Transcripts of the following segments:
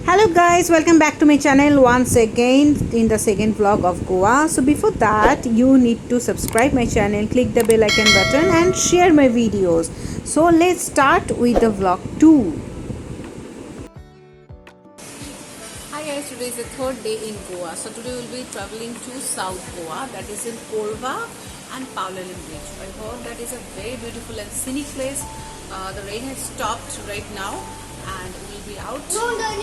Hello guys, welcome back to my channel once again in the second vlog of Goa. So before that you need to subscribe my channel, click the bell icon button and share my videos. So let's start with the vlog 2. Hi guys, today is the third day in Goa. So today we'll be traveling to South Goa, that is in Korva and Paulalem Beach. I heard that is a very beautiful and scenic place. The rain has stopped right now and we'll be out. And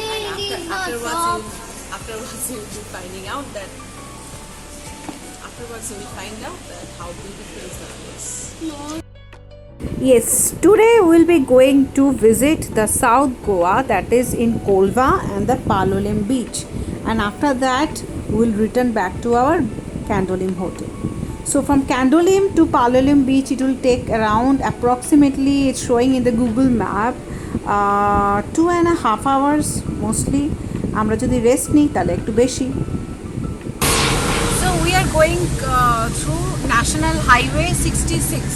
afterwards you will be finding out that how beautiful is the place. Yes, today we'll be going to visit the South Goa, that is in Kolva and the Palolem beach, and after that we'll return back to our Candolim hotel. So from Candolim to Palolem beach it will take around approximately, it's showing in the Google map, 2.5 hours mostly. আমরা যদি rest নিই তাহলে একটু বেশি. So we are going through National Highway 66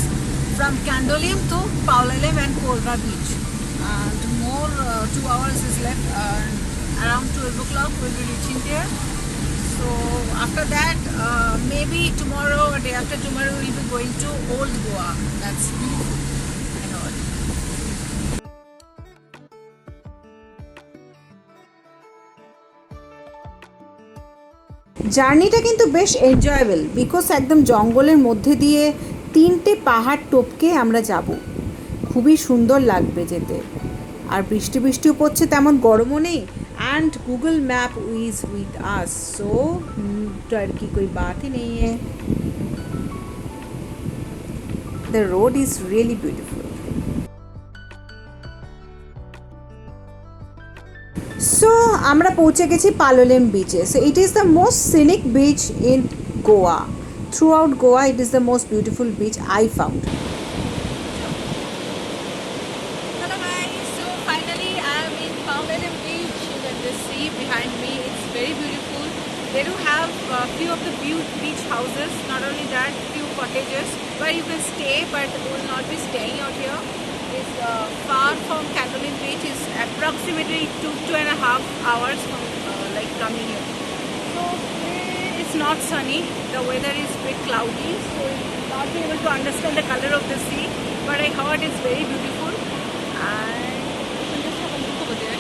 from Candolim to Paulalem and Korva beach, and more 2 hours is left. Around 12 o'clock we'll be reaching there. So after that maybe tomorrow or day after tomorrow we'll be going to Old Goa. That's beautiful and all. জার্নিটা কিন্তু বেশ enjoyable, because একদম জঙ্গলের মধ্যে দিয়ে 3টে পাহাড় টপকে আমরা যাব। খুবই সুন্দর লাগবে যেতে, আর বৃষ্টি বৃষ্টিও পড়ছে, তেমন গরমও নেই, and Google map is with us, so डर की कोई बात ही नहीं है. The road is really beautiful. So আমরা পৌঁছে গেছি পালোলেম বিচে. So it is the most scenic beach in Goa. Throughout Goa it is the most beautiful beach I found. Hello guys, so finally I am in Paulalem beach. You can just see behind me, it's very beautiful. They do have a few of the beach houses, not only that, few cottages where you can stay, but will not be staying out here. It's far from Candolim beach, is approximately 2.5 hours from like coming here. So it's not sunny, the weather is a bit cloudy, so you'll not be able to understand the color of the sea, but I heard it's very beautiful, and you can just have a look over there.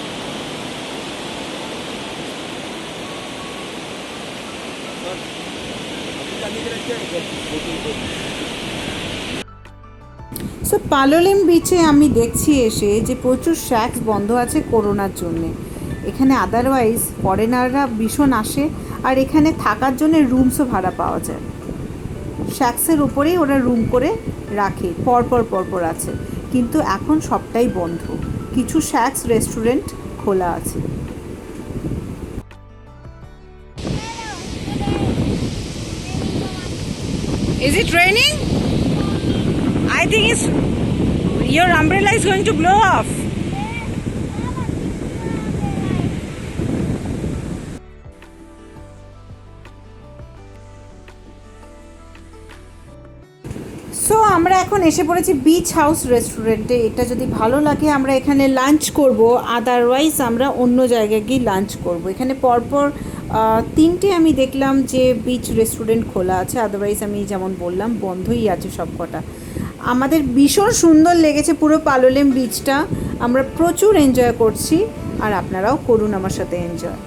So Palolem বিচে আমি দেখছি এসে যে প্রচুর shakes বন্ধ আছে করোনার জন্যে. এখানে আদারওয়াইজ ফরেনাররা ভীষণ আসে, আর এখানে থাকার জন্য রুমসও ভাড়া পাওয়া যায়. শ্যাক্সের উপরেই ওরা রুম করে রাখে, পরপর আছে, কিন্তু এখন সবটাই বন্ধ. কিছু শ্যাক্স রেস্টুরেন্ট খোলা আছে. Is it raining? I think your umbrella is going to blow off. So আমরা এখন এসে পড়েছি বিচ হাউস রেস্টুরেন্টে. এটা যদি ভালো লাগে আমরা এখানে লাঞ্চ করব, আদারওয়াইজ আমরা অন্য জায়গায় গিয়ে লাঞ্চ করব. এখানে পরপর 3টে আমি দেখলাম যে বিচ রেস্টুরেন্ট খোলা আছে, আদারওয়াইজ আমি যেমন বললাম বন্ধই আছে সব কটা. আমাদের ভীষণ সুন্দর লেগেছে পুরো পালোলেম বিচটা, আমরা প্রচুর এনজয় করছি, আর আপনারাও করুন আমার সাথে এনজয়.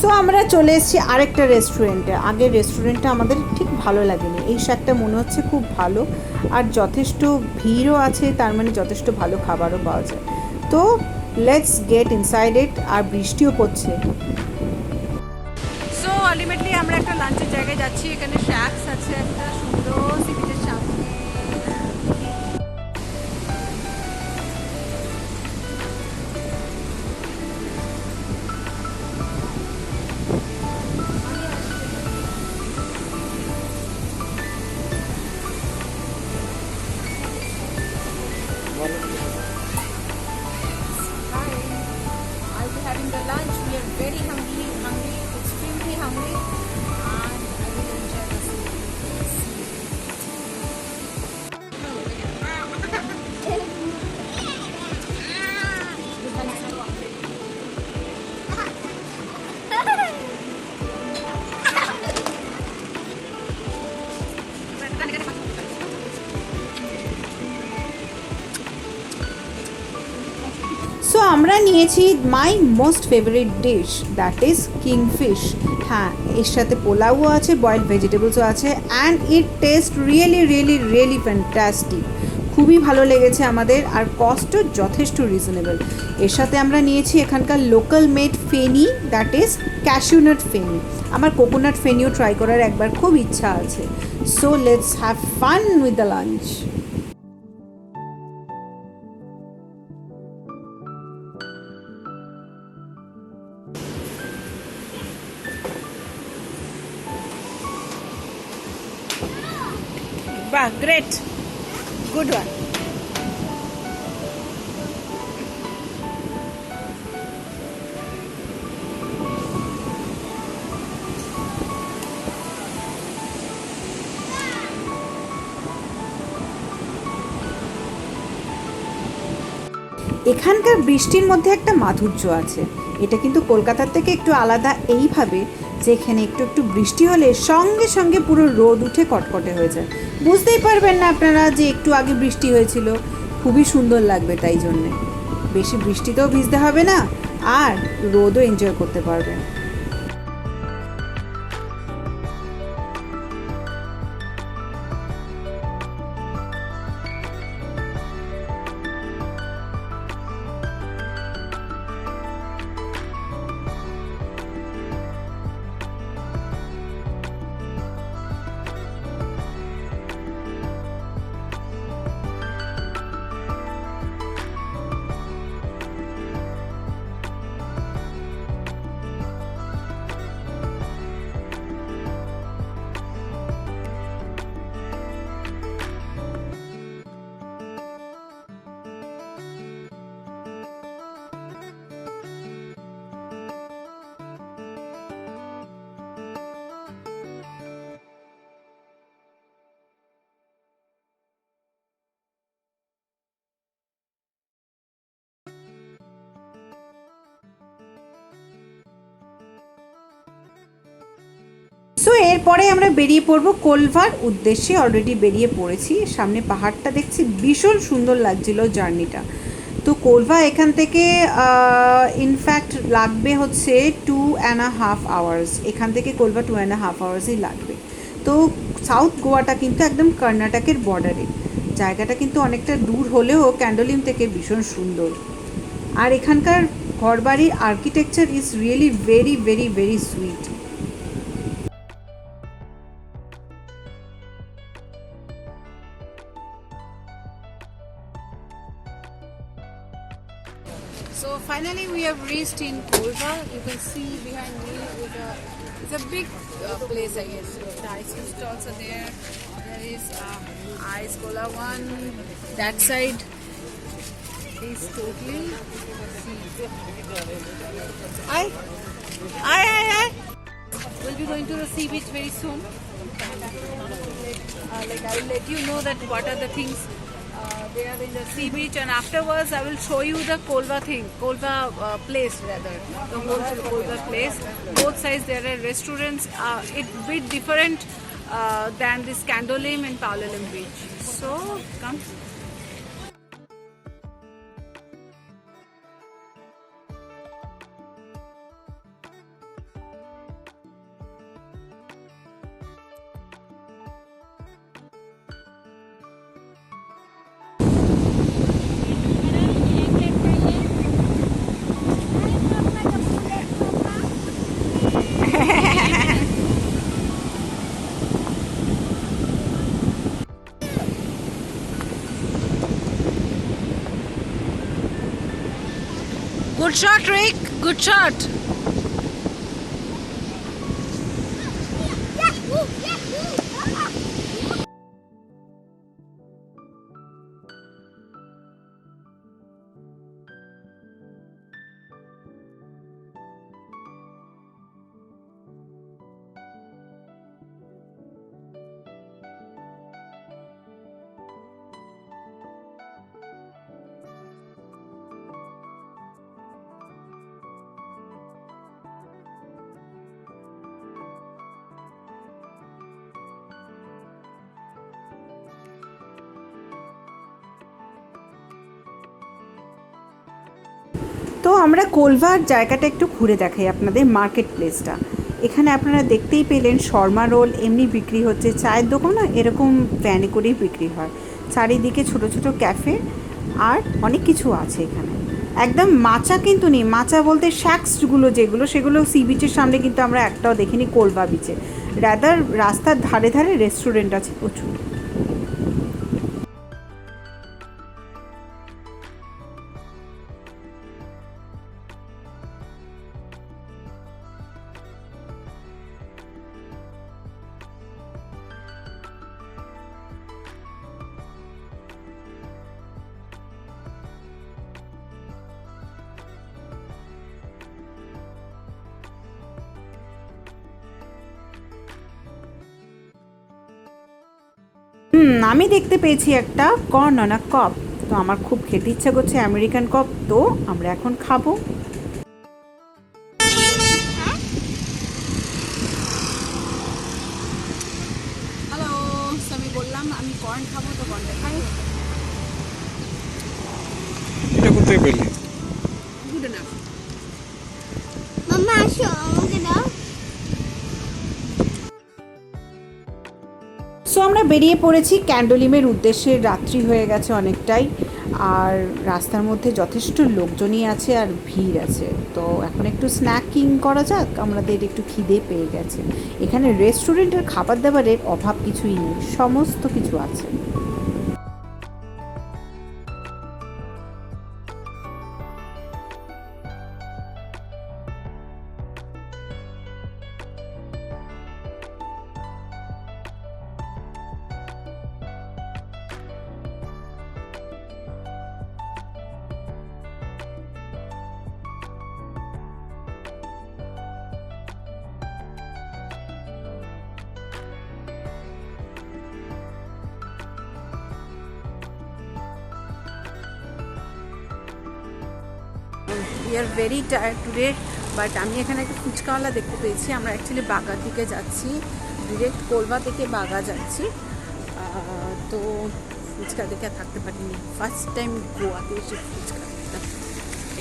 সো আমরা চলে এসেছি আরেকটা রেস্টুরেন্টে. আগের রেস্টুরেন্টটা আমাদের ঠিক ভালো লাগেনি, এই শাকটা মনে হচ্ছে খুব ভালো, আর যথেষ্ট ভিড়ও আছে, তার মানে যথেষ্ট ভালো খাবারও পাওয়া যায়. তো লেটস গেট ইনসাইড ইট. আর বৃষ্টিও পড়ছে. সো আলটিমেটলি আমরা একটা লাঞ্চের জায়গায় যাচ্ছি. এখানে শ্যাক্স আছে একটা সুন্দর সি বিচের সামনে. আমরা নিয়েছি my most favourite dish, that is kingfish. হ্যাঁ, এর সাথে পোলাও আছে, বয়েলড ভেজিটেবলসও আছে, and it test really really really fantastic. খুবই ভালো লেগেছে আমাদের, আর কস্টও যথেষ্ট রিজনেবল। এর সাথে আমরা নিয়েছি এখানকার local made feni, that is cashew nut feni. আমার কোকোনাট ফেনিও ট্রাই করার একবার খুব ইচ্ছা আছে। So let's have fun with the lunch. বাহ, গ্রেট, গুড ওয়ান। এখানকার বৃষ্টির মধ্যে একটা মাধুর্য আছে, এটা কিন্তু কলকাতার থেকে একটু আলাদা এইভাবে যে এখানে একটু একটু বৃষ্টি হলে সঙ্গে সঙ্গে পুরো রোদ উঠে কটকটে হয়ে যায়। বুঝতেই পারবেন না আপনারা যে একটু আগে বৃষ্টি হয়েছিল। খুবই সুন্দর লাগবে, তাই জন্যে বেশি বৃষ্টিতেও ভিজতে হবে না, আর রোদও এনজয় করতে পারবেন। সো এরপরে আমরা বেরিয়ে পড়বো কোলভার উদ্দেশ্যে। অলরেডি বেরিয়ে পড়েছি, সামনে পাহাড়টা দেখছি, ভীষণ সুন্দর লাগছিল জার্নিটা। তো কোলভা এখান থেকে ইনফ্যাক্ট লাগবে হচ্ছে 2.5 আওয়ার্স। এখান থেকে কোলভা 2.5 আওয়ার্সই লাগবে। তো সাউথ গোয়াটা কিন্তু একদম কর্ণাটকের বর্ডারে, জায়গাটা কিন্তু অনেকটা দূর হলেও ক্যান্ডোলিম থেকে ভীষণ সুন্দর। আর এখানকার ঘরবাড়ির architecture is really very very very sweet. So finally we have reached in Kolva. You can see behind me it's a big place, I guess. The ice cream stalls are there. There is Ice Cola one. That side is totally I will be going to the sea beach very soon. Like I will let you know that what are the things they are in the sea beach, and afterwards I will show you the Kolva place, rather the whole Kolva place. Both sides there are restaurants. It bit different than this Candolim and Palolem beach. So come. Good shot, Rick. Good shot. তো আমরা Colver জায়গাটা একটু ঘুরে দেখাই আপনাদের, market প্লেসটা। এখানে আপনারা দেখতেই পেলেন শর্মা রোল এমনি বিক্রি হচ্ছে, চায়ের দোকানও এরকম ভ্যানে করেই বিক্রি হয়, চারিদিকে ছোট ছোট ক্যাফে আর অনেক কিছু আছে এখানে। একদম মাচা কিন্তু নেই, মাচা বলতে শ্যাক্সগুলো যেগুলো, সেগুলো সি বিচের সামনে কিন্তু আমরা একটাও দেখিনি কোলভা বিচে, রাদার রাস্তার ধারে ধারে রেস্টুরেন্ট আছে প্রচুর। আমি দেখতে পেয়েছি একটা কর্নানা কপ, তো আমার খুব খেতে ইচ্ছা করছে আমেরিকান কপ, তো আমরা এখন খাবো। হ্যালো, আমি বললাম আমি কর্ন খাবো, তো কর্ন দেখাই। এটা কোথায় পেলি? Good enough. মাম্মা আসো আমাকে দাও। সো আমরা বেরিয়ে পড়েছি ক্যান্ডোলিমের উদ্দেশ্যে, রাত্রি হয়ে গেছে অনেকটাই, আর রাস্তার মধ্যে যথেষ্ট লোকজনই আছে আর ভিড় আছে। তো এখন একটু স্ন্যাকিং করা যাক, আমাদের একটু খিদে পেয়ে গেছে। এখানে রেস্টুরেন্টের খাবার দাবারের অভাব কিছুই নেই, সমস্ত কিছু আছে। We are very tired today, but আমি এখানে একটা ফুচকাওয়ালা দেখতে পেয়েছি। আমরা অ্যাকচুয়ালি বাগার দিকে যাচ্ছি, ডিরেক্ট কোলভা থেকে বাগা যাচ্ছি। তো ফুচকা দেখে আর থাকতে পারিনি, ফার্স্ট টাইম গোয়াতে এসে ফুচকা দেখতাম।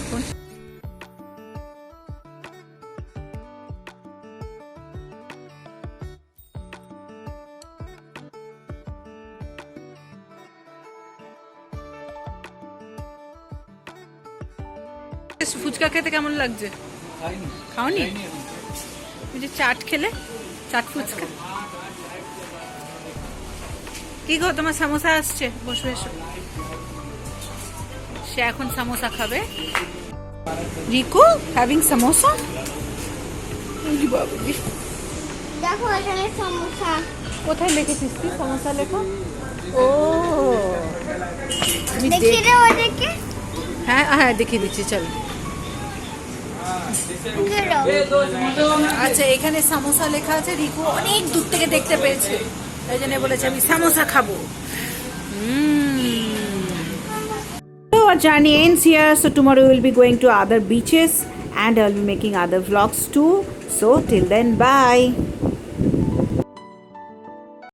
এখন ফুচকা খেতে কেমন লাগছে? খাওনি? ওই যে চাট খেলে, চাট ফুচকা। কি গো, তোমার সামোসা আসছে, বসে এসো। সে এখন সামোসা খাবে। রিকু হ্যাভিং সামোসা। দেখো এখানে সমোসা। কোথায় লিখেছিস তুই সামোসা লেখা? ও আমি দেখিয়ে দাও ওদেরকে। হ্যাঁ হ্যাঁ দেখিয়ে দিচ্ছি, চল। আচ্ছা, এখানে সামোসা লেখা আছে। রিকু অনেক দূর থেকে দেখতে পেয়েছে, তাই জন্য বলেছে আমি সামোসা খাবো। So our journey ends here. So tomorrow we will be going to other beaches and I'll be making other vlogs too. So till then, bye.